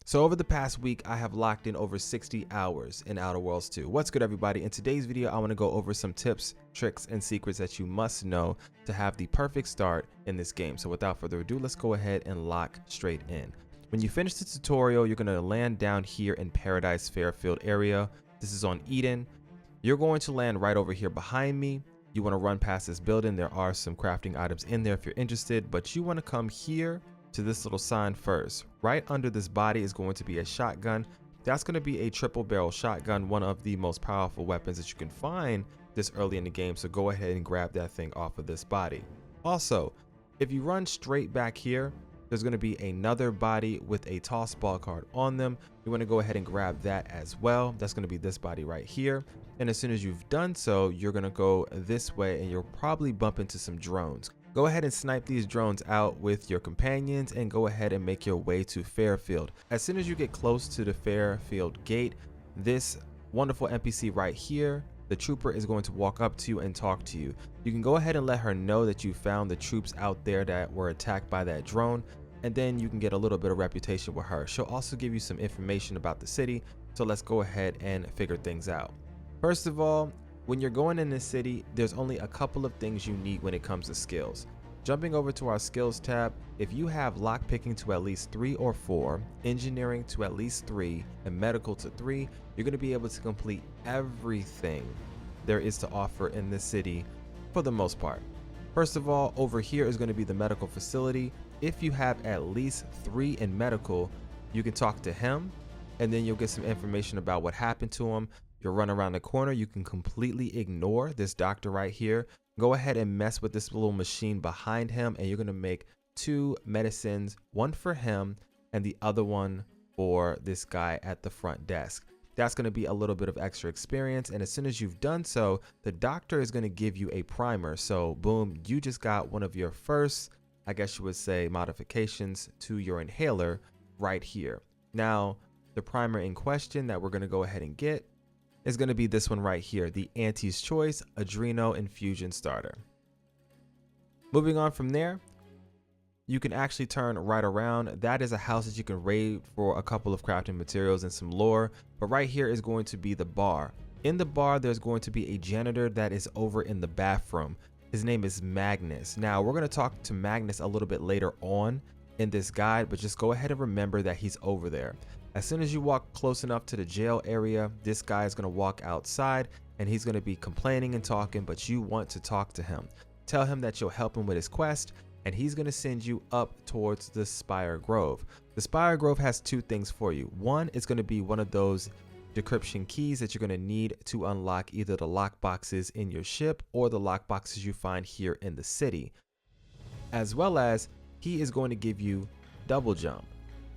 So over the past week, I have locked in over 60 hours in Outer Worlds 2. What's good, everybody? In today's video, I want to go over some tips, tricks, and secrets that you must know to have the perfect start in this game. So without further ado, let's go ahead and lock straight in. When you finish the tutorial, you're going to land down here in Paradise Fairfield area. This is on Eden. You're going to land right over here behind me. You want to run past this building. There are some crafting items in there if you're interested, but you want to come here to this little sign first. Right under this body is going to be a shotgun. That's going to be a triple barrel shotgun, one of the most powerful weapons that you can find this early in the game, so go ahead and grab that thing off of this body. Also, if you run straight back here, there's going to be another body with a toss ball card on them. You want to go ahead and grab that as well. That's going to be this body right here, and as soon as you've done so, you're going to go this way and you'll probably bump into some drones. Go ahead and snipe these drones out with your companions and go ahead and make your way to Fairfield. As soon as you get close to the Fairfield gate, this wonderful NPC right here, the trooper, is going to walk up to you and talk to you. You can go ahead and let her know that you found the troops out there that were attacked by that drone, and then you can get a little bit of reputation with her. She'll also give you some information about the city, so let's go ahead and figure things out. First of all, when you're going in this city, there's only a couple of things you need when it comes to skills. Jumping over to our skills tab, if you have lockpicking to at least 3 or 4, engineering to at least 3, and medical to 3, you're going to be able to complete everything there is to offer in this city for the most part. First of all, over here is going to be the medical facility. If you have at least 3 in medical, you can talk to him, and then you'll get some information about what happened to him. You'll run around the corner. You can completely ignore this doctor right here. Go ahead and mess with this little machine behind him, and you're going to make 2 medicines, one for him and the other one for this guy at the front desk. That's going to be a little bit of extra experience, and as soon as you've done so, the doctor is going to give you a primer. So boom, you just got one of your first, I guess you would say, modifications to your inhaler right here. Now, the primer in question that we're going to go ahead and get is going to be this one right here, the Auntie's Choice Adreno Infusion Starter. Moving on from there, you can actually turn right around. That is a house that you can raid for a couple of crafting materials and some lore, but right here is going to be the bar. In the bar, there's going to be a janitor that is over in the bathroom. His name is Magnus. Now, we're going to talk to Magnus a little bit later on in this guide, but just go ahead and remember that he's over there. As soon as you walk close enough to the jail area, this guy is going to walk outside and he's going to be complaining and talking, but you want to talk to him. Tell him that you'll help him with his quest, and he's going to send you up towards the Spire Grove. The Spire Grove has 2 things for you. One is going to be one of those decryption keys that you're going to need to unlock either the lockboxes in your ship or the lockboxes you find here in the city. As well as, he is going to give you double jump.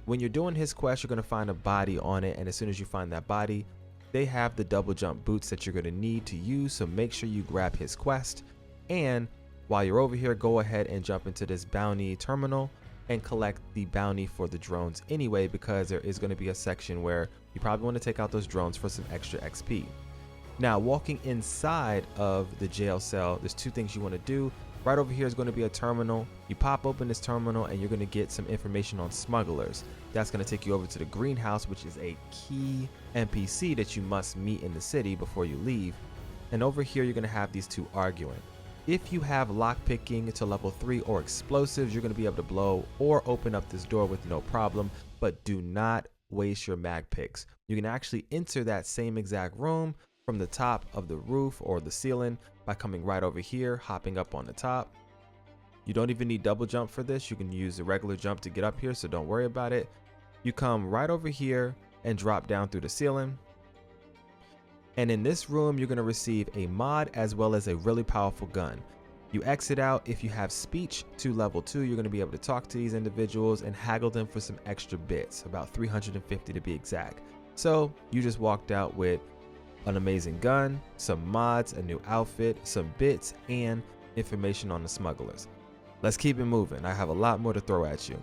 When you're doing his quest, you're going to find a body on it, and as soon as you find that body, they have the double jump boots that you're going to need to use, so make sure you grab his quest. And while you're over here, go ahead and jump into this bounty terminal and collect the bounty for the drones anyway, because there is going to be a section where you probably want to take out those drones for some extra XP. Now, walking inside of the jail cell, there's 2 things you want to do. Right over here is going to be a terminal. You pop open this terminal and you're going to get some information on smugglers. That's going to take you over to the greenhouse, which is a key NPC that you must meet in the city before you leave. And over here, you're going to have these 2 arguing. If you have lockpicking to level 3 or explosives, you're going to be able to blow or open up this door with no problem, but do not waste your mag picks. You can actually enter that same exact room from the top of the roof or the ceiling by coming right over here, hopping up on the top. You don't even need double jump for this. You can use the regular jump to get up here, so don't worry about it. You come right over here and drop down through the ceiling. And in this room, you're going to receive a mod as well as a really powerful gun. You exit out. If you have speech to level 2, you're going to be able to talk to these individuals and haggle them for some extra bits, about 350 to be exact. So you just walked out with an amazing gun, some mods, a new outfit, some bits, and information on the smugglers. Let's keep it moving. I have a lot more to throw at you.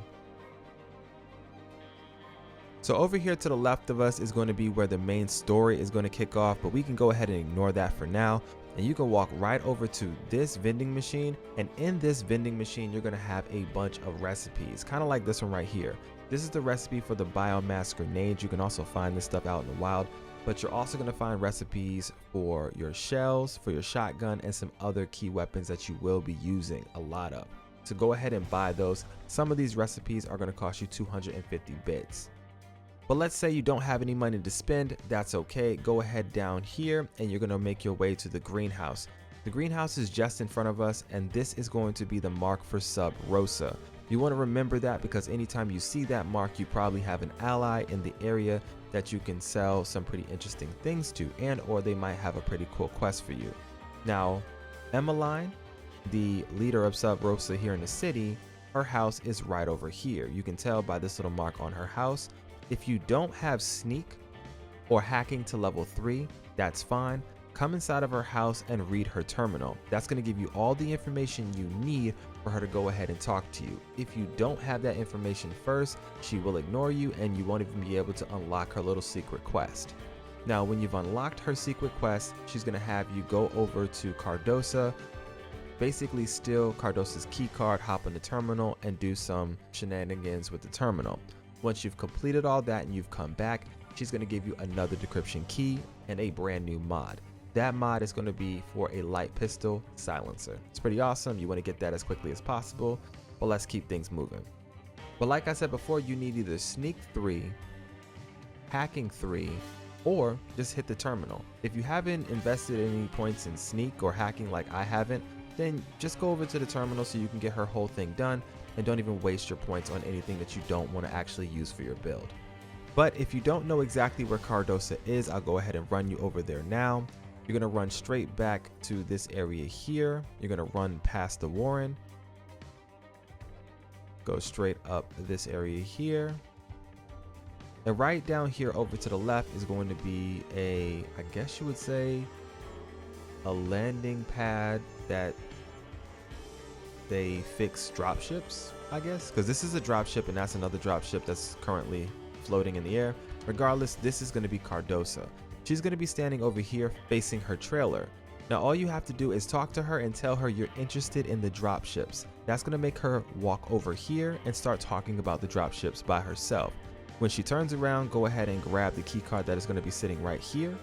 So over here to the left of us is going to be where the main story is going to kick off, but we can go ahead and ignore that for now. And you can walk right over to this vending machine, and in this vending machine you're going to have a bunch of recipes, kind of like this one right here. This is the recipe for the biomass grenade. You can also find this stuff out in the wild, but you're also going to find recipes for your shells, for your shotgun, and some other key weapons that you will be using a lot of. So go ahead and buy those. Some of these recipes are going to cost you 250 bits. But let's say you don't have any money to spend, that's okay. Go ahead down here and you're going to make your way to the greenhouse. The greenhouse is just in front of us, and this is going to be the mark for Sub Rosa. You want to remember that because anytime you see that mark, you probably have an ally in the area that you can sell some pretty interesting things to, and or they might have a pretty cool quest for you. Now, Emeline, the leader of Sub Rosa here in the city, her house is right over here. You can tell by this little mark on her house. If you don't have sneak or hacking to level 3, that's fine. Come inside of her house and read her terminal. That's going to give you all the information you need for her to go ahead and talk to you. If you don't have that information first, she will ignore you and you won't even be able to unlock her little secret quest. Now, when you've unlocked her secret quest, she's going to have you go over to Cardosa, basically steal Cardosa's key card, hop on the terminal, and do some shenanigans with the terminal. Once you've completed all that and you've come back, she's going to give you another decryption key and a brand new mod. That mod is going to be for a light pistol silencer. It's pretty awesome. You want to get that as quickly as possible, but let's keep things moving. But like I said before, you need either sneak 3, hacking 3, or just hit the terminal. If you haven't invested any points in sneak or hacking like I haven't, then just go over to the terminal so you can get her whole thing done, and don't even waste your points on anything that you don't want to actually use for your build. But if you don't know exactly where Cardosa is, I'll go ahead and run you over there now. You're going to run straight back to this area here. You're going to run past the Warren. Go straight up this area here. And right down here over to the left is going to be a, I guess you would say, a landing pad that they fix dropships, I guess. Because this is a dropship and that's another dropship that's currently floating in the air. Regardless, this is going to be Cardosa. She's going to be standing over here facing her trailer. Now all you have to do is talk to her and tell her you're interested in the dropships. That's going to make her walk over here and start talking about the dropships by herself. When she turns around, go ahead and grab the key card that is going to be sitting right here.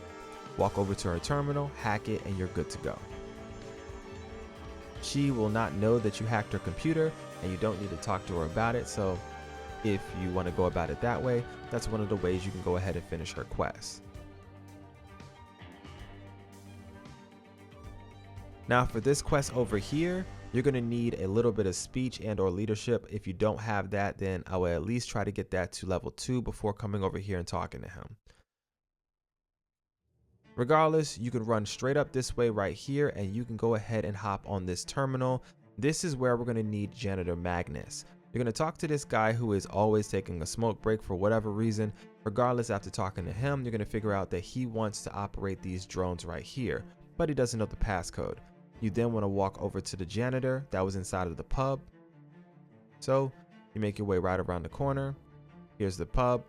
Walk over to her terminal, hack it, and you're good to go. She will not know that you hacked her computer, and you don't need to talk to her about it. So if you want to go about it that way, that's one of the ways you can go ahead and finish her quest. Now for this quest over here, you're going to need a little bit of speech and or leadership. If you don't have that, then I will at least try to get that to level 2 before coming over here and talking to him. Regardless, you can run straight up this way right here and you can go ahead and hop on this terminal. This is where we're going to need Janitor Magnus. You're going to talk to this guy who is always taking a smoke break for whatever reason. Regardless, after talking to him, you're going to figure out that he wants to operate these drones right here, but he doesn't know the passcode. You then want to walk over to the janitor that was inside of the pub. So you make your way right around the corner. Here's the pub.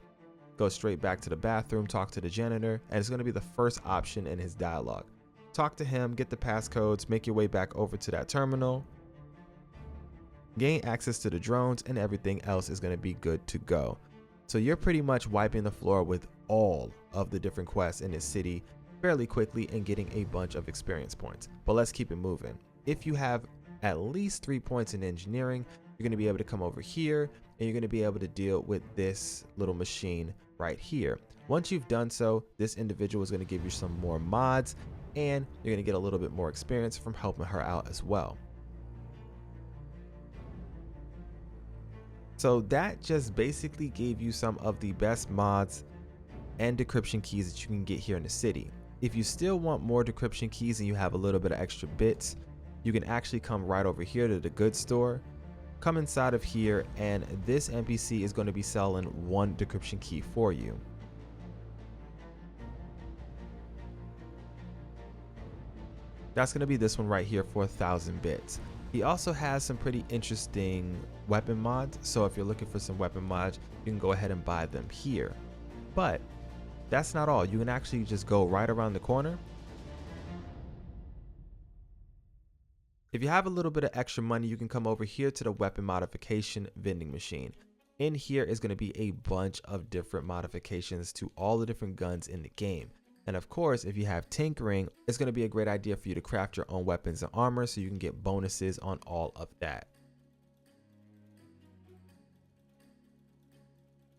Go straight back to the bathroom, talk to the janitor, and it's going to be the first option in his dialogue. Talk to him, get the passcodes, make your way back over to that terminal, gain access to the drones, and everything else is going to be good to go. So you're pretty much wiping the floor with all of the different quests in this city fairly quickly and getting a bunch of experience points. But let's keep it moving. If you have at least 3 points in engineering, you're going to be able to come over here and you're going to be able to deal with this little machine right here. Once you've done so, this individual is going to give you some more mods and you're going to get a little bit more experience from helping her out as well. So that just basically gave you some of the best mods and decryption keys that you can get here in the city. If you still want more decryption keys and you have a little bit of extra bits, you can actually come right over here to the goods store, come inside of here, and this NPC is going to be selling 1 decryption key for you. That's going to be this one right here for 1,000 bits. He also has some pretty interesting weapon mods, so if you're looking for some weapon mods, you can go ahead and buy them here. But that's not all. You can actually just go right around the corner. If you have a little bit of extra money, you can come over here to the weapon modification vending machine. In here is going to be a bunch of different modifications to all the different guns in the game. And of course, if you have tinkering, it's going to be a great idea for you to craft your own weapons and armor so you can get bonuses on all of that.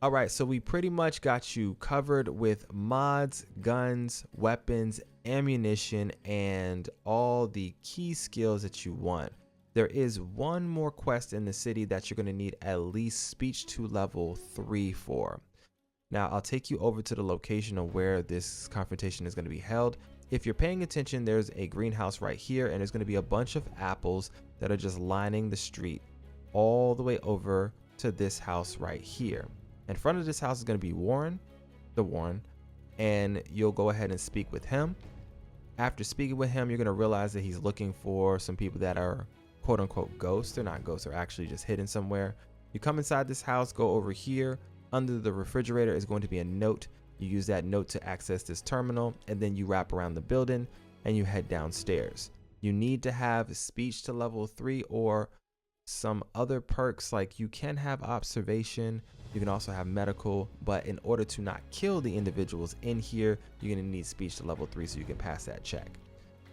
All right, so we pretty much got you covered with mods, guns, weapons, ammunition, and all the key skills that you want. There is one more quest in the city that you're going to need at least speech to level 3 for. Now, I'll take you over to the location of where this confrontation is going to be held. If you're paying attention, there's a greenhouse right here, and there's going to be a bunch of apples that are just lining the street all the way over to this house right here. In front of this house is going to be Warren, and you'll go ahead and speak with him. After speaking with him, you're going to realize that he's looking for some people that are quote unquote ghosts. They're not ghosts, they're actually just hidden somewhere. You come inside this house, go over here. Under the refrigerator is going to be a note. You use that note to access this terminal, and then you wrap around the building and you head downstairs. You need to have speech to level 3 or some other perks, like you can have observation, you can also have medical, but in order to not kill the individuals in here, you're going to need speech to level 3 so you can pass that check.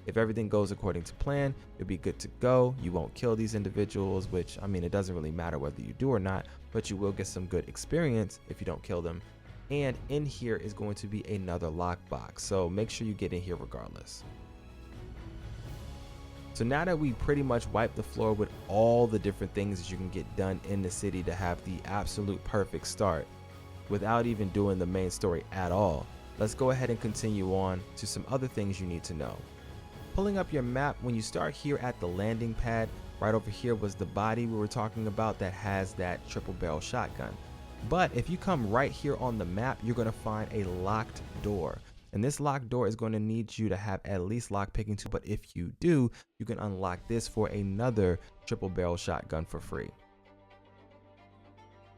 If everything goes according to plan, you'll be good to go. You won't kill these individuals, which, I mean, it doesn't really matter whether you do or not, but you will get some good experience if you don't kill them. And in here is going to be another lockbox, so make sure you get in here regardless. So now that we pretty much wiped the floor with all the different things that you can get done in the city to have the absolute perfect start without even doing the main story at all, let's go ahead and continue on to some other things you need to know. Pulling up your map, when you start here at the landing pad, right over here was the body we were talking about that has that triple barrel shotgun. But if you come right here on the map, you're going to find a locked door. And this locked door is going to need you to have at least lockpicking 2, but if you do, you can unlock this for another triple barrel shotgun for free.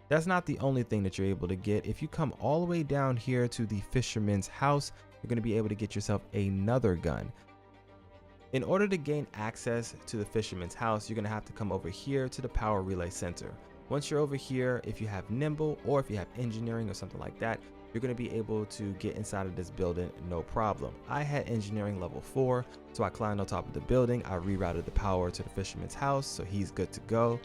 That's not the only thing that you're able to get. If you come all the way down here to the Fisherman's house, you're going to be able to get yourself another gun. In order to gain access to the Fisherman's house, you're going to have to come over here to the Power Relay Center. Once you're over here, if you have Nimble or if you have Engineering or something like that, you're going to be able to get inside of this building no problem. I had Engineering level 4, so I climbed on top of the building. I rerouted the power to the Fisherman's house, so he's good to go.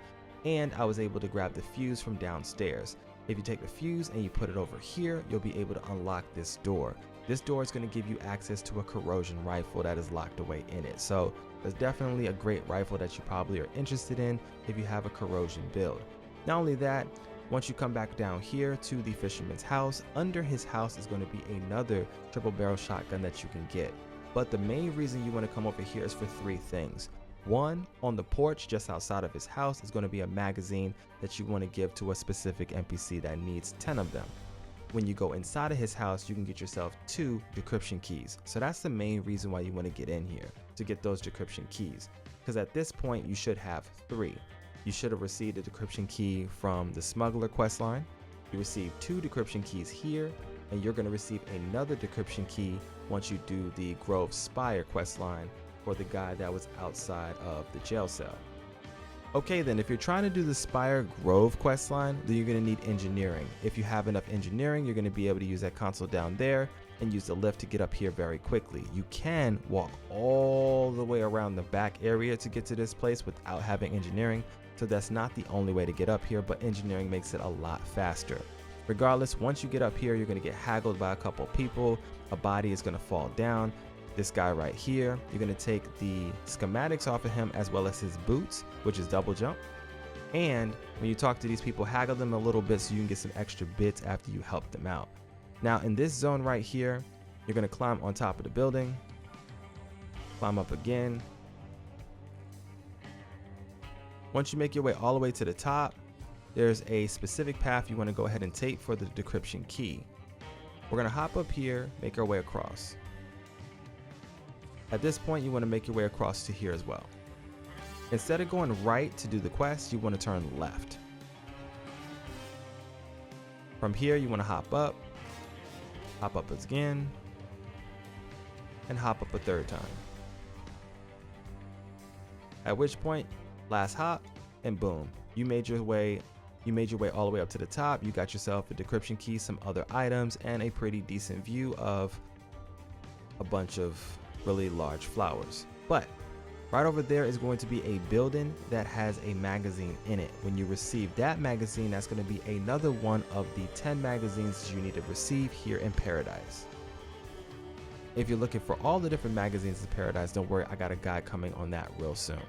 And I was able to grab the fuse from downstairs. If you take the fuse and you put it over here, you'll be able to unlock this door. This door is going to give you access to a corrosion rifle that is locked away in it. So there's definitely a great rifle that you probably are interested in if you have a corrosion build. Not only that, once you come back down here to the Fisherman's house, under his house is going to be another triple barrel shotgun that you can get. But the main reason you want to come over here is for 3 things. One, on the porch just outside of his house is going to be a magazine that you want to give to a specific NPC that needs 10 of them. When you go inside of his house, you can get yourself 2 decryption keys. So that's the main reason why you want to get in here, to get those decryption keys. Because at this point, you should have 3. You should have received a decryption key from the Smuggler questline. You received 2 decryption keys here, and you're going to receive another decryption key once you do the Grove Spire questline for the guy that was outside of the jail cell. Okay then, if you're trying to do the Spire Grove questline, then you're going to need Engineering. If you have enough Engineering, you're going to be able to use that console down there and use the lift to get up here very quickly. You can walk all the way around the back area to get to this place without having Engineering, so that's not the only way to get up here, but Engineering makes it a lot faster. Regardless, once you get up here, you're going to get haggled by a couple people, a body is going to fall down. This guy right here, you're going to take the schematics off of him as well as his boots, which is double jump. And when you talk to these people, haggle them a little bit so you can get some extra bits after you help them out. Now in this zone right here, you're going to climb on top of the building, climb up again. Once you make your way all the way to the top, there's a specific path you want to go ahead and take for the decryption key. We're going to hop up here, make our way across. At this point, you want to make your way across to here as well. Instead of going right to do the quest, you want to turn left. From here, you want to hop up again, and hop up a 3rd time. At which point, last hop, and boom, you made your way You made your way all the way up to the top. You got yourself a decryption key, some other items, and a pretty decent view of a bunch of really large flowers. But right over there is going to be a building that has a magazine in it. When you receive that magazine, that's going to be another one of the 10 magazines you need to receive here in Paradise. If you're looking for all the different magazines in Paradise, don't worry, I got a guide coming on that real soon.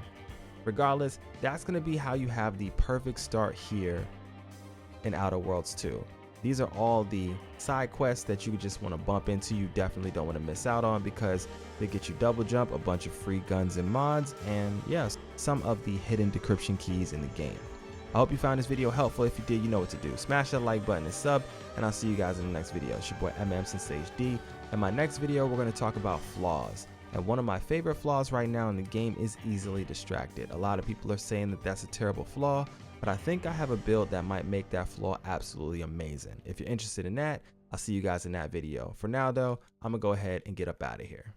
Regardless, that's going to be how you have the perfect start here in Outer Worlds 2. These are all the side quests that you just want to bump into. You definitely don't want to miss out on because they get you double jump, a bunch of free guns and mods, and yes, some of the hidden decryption keys in the game. I hope you found this video helpful. If you did, you know what to do. Smash that like button and sub, and I'll see you guys in the next video. It's your boy MSensei HD. In my next video, we're going to talk about flaws. And one of my favorite flaws right now in the game is easily distracted. A lot of people are saying that that's a terrible flaw, but I think I have a build that might make that flaw absolutely amazing. If you're interested in that, I'll see you guys in that video. For now though, I'm gonna go ahead and get up out of here.